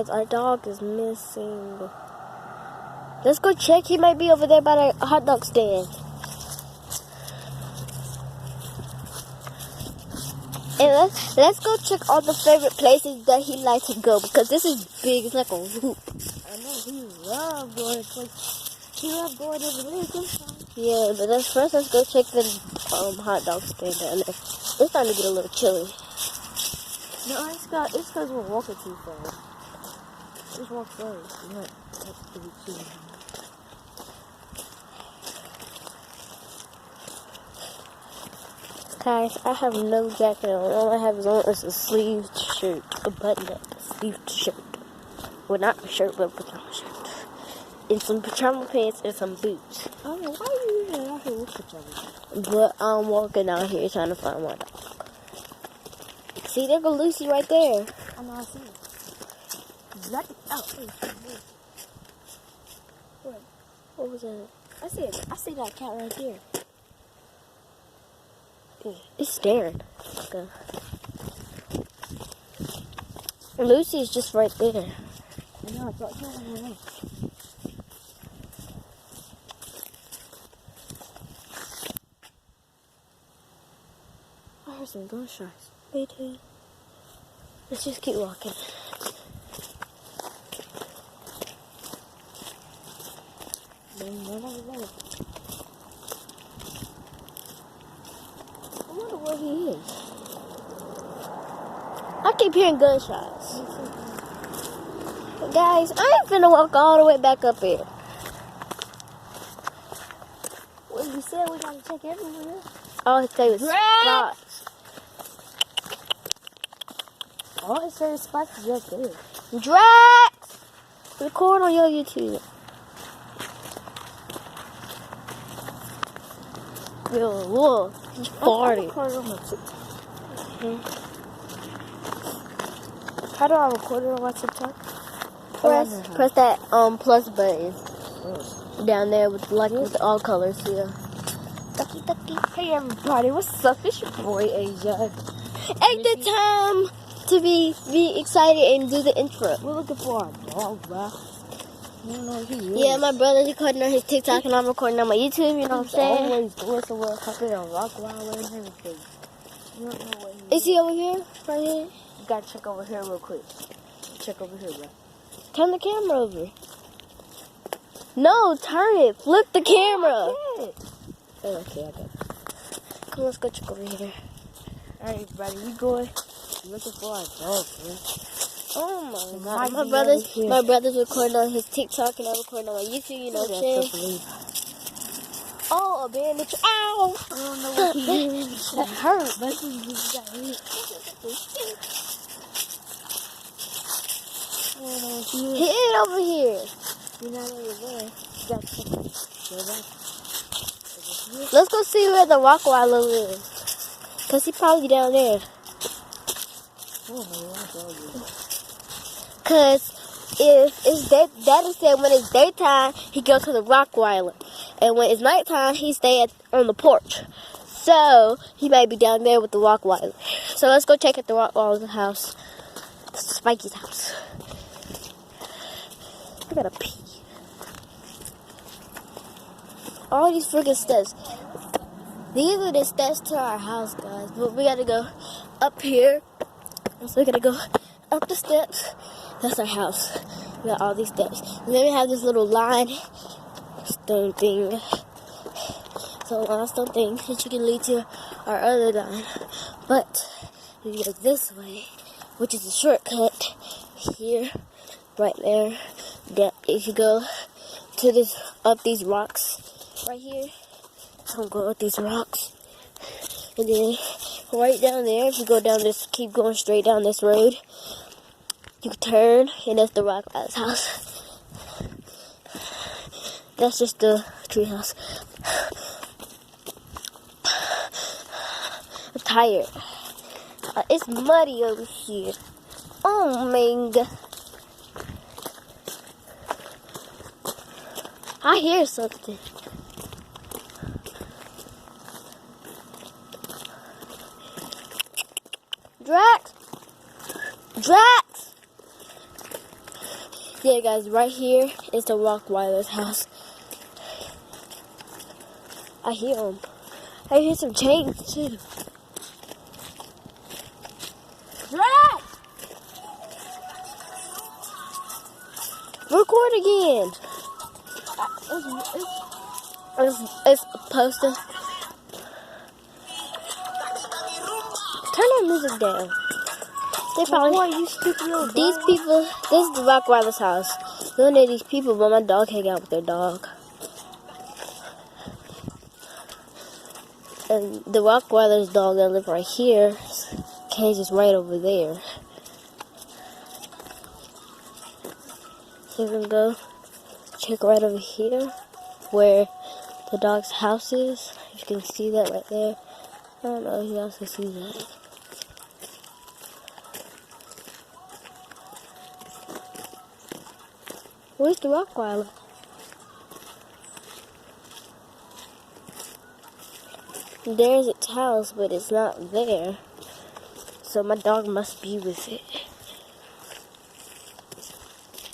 Guys, our dog is missing. Let's go check. He might be over there by the hot dog stand. And let's go check all the favorite places that he likes to go, because this is big. It's like a loop. I know he loves going to places. He loves going over there sometimes. Yeah, but let's go check the hot dog stand down there. It's starting to get a little chilly. No, it's because we're walking too fast. Just walk first. You know, that's to be chilly. Guys, I have no jacket on. All I have is a sleeved shirt, a button-up sleeved shirt. Well, not a shirt, but a pajama shirt. And some pajama pants and some boots. I don't know, why are you even out here with pajamas? But I'm walking out here trying to find my dog. See, there go Lucy right there. I know, I see it. Let it out. What was that? I see that cat right there. It's staring. Okay. Lucy's just right there. I know, I thought you were right. I heard some gunshots. Me too. Let's just keep walking. I wonder where he is. I keep hearing gunshots. Guys, I ain't finna walk all the way back up here. Well, you said we gotta check everywhere. All his favorite spots. All his favorite spots is just there. Drax! Record on your YouTube. Yo, whoa. He's farting. How do I record it on my TikTok? Press that plus button down there with all colors. Yeah. Ducky, ducky. Hey everybody, what's up? It's your boy Asia. Ain't the time to be excited and do the intro. We're looking for our dog, bro. You don't know what he is. Yeah, my brother's recording on his TikTok and I'm recording on my YouTube. You know what I'm saying? Always doing some work up there on Rockwilder and everything. You don't know what he Is he over here? Right here? You gotta check over here real quick. Check over here, bro. Turn the camera over. No, turn it. Flip the camera. Okay, I got it. Come on, let's go check over here. Alright, everybody, we going looking for our dog, man. Oh my god. My brother's recording on his TikTok and I'm recording on my YouTube, you know what I'm saying? Oh, a bandage. Ow! I don't know what he is. That hurt, but he got hit. Hit over here. You're not over there. You got to go back. Let's go see where the Rockwilder is. Because he's probably down there. Because Daddy said when it's daytime, he goes to the Rockwilder. And when it's nighttime, he stays on the porch. So, he might be down there with the Rockwilder. So, let's go check at the Rockwilder's house. Spikey's house. I gotta pee. All these freaking steps. These are the steps to our house, guys. But we gotta go up here. So we gotta go up the steps. That's our house. We got all these steps. And then we have this little limestone thing. So limestone thing that you can lead to our other line. But if you go this way, which is a shortcut here, right there. If you go to this, up these rocks right here, so go up these rocks, and then right down there, if you go down this, keep going straight down this road, you turn, and that's the Rockwilder's house. That's just the tree house. I'm tired. It's muddy over here. Oh my god. I hear something. Drax! Drax! Yeah, guys, right here is the Rottweiler's house. I hear him. I hear some chains too. Right! Record again. It's posted. Turn that music down. They probably. Boy, you stupid little These dog. people. This is the Rottweiler's house. None of these people, but my dog hang out with their dog. And the Rottweiler's dog that live right here, cage is right over there. So we're gonna go check right over here where the dog's house is. If you can see that right there. I don't know if you guys can see that. Where's the Rottweiler? There's its house, but it's not there. So my dog must be with it.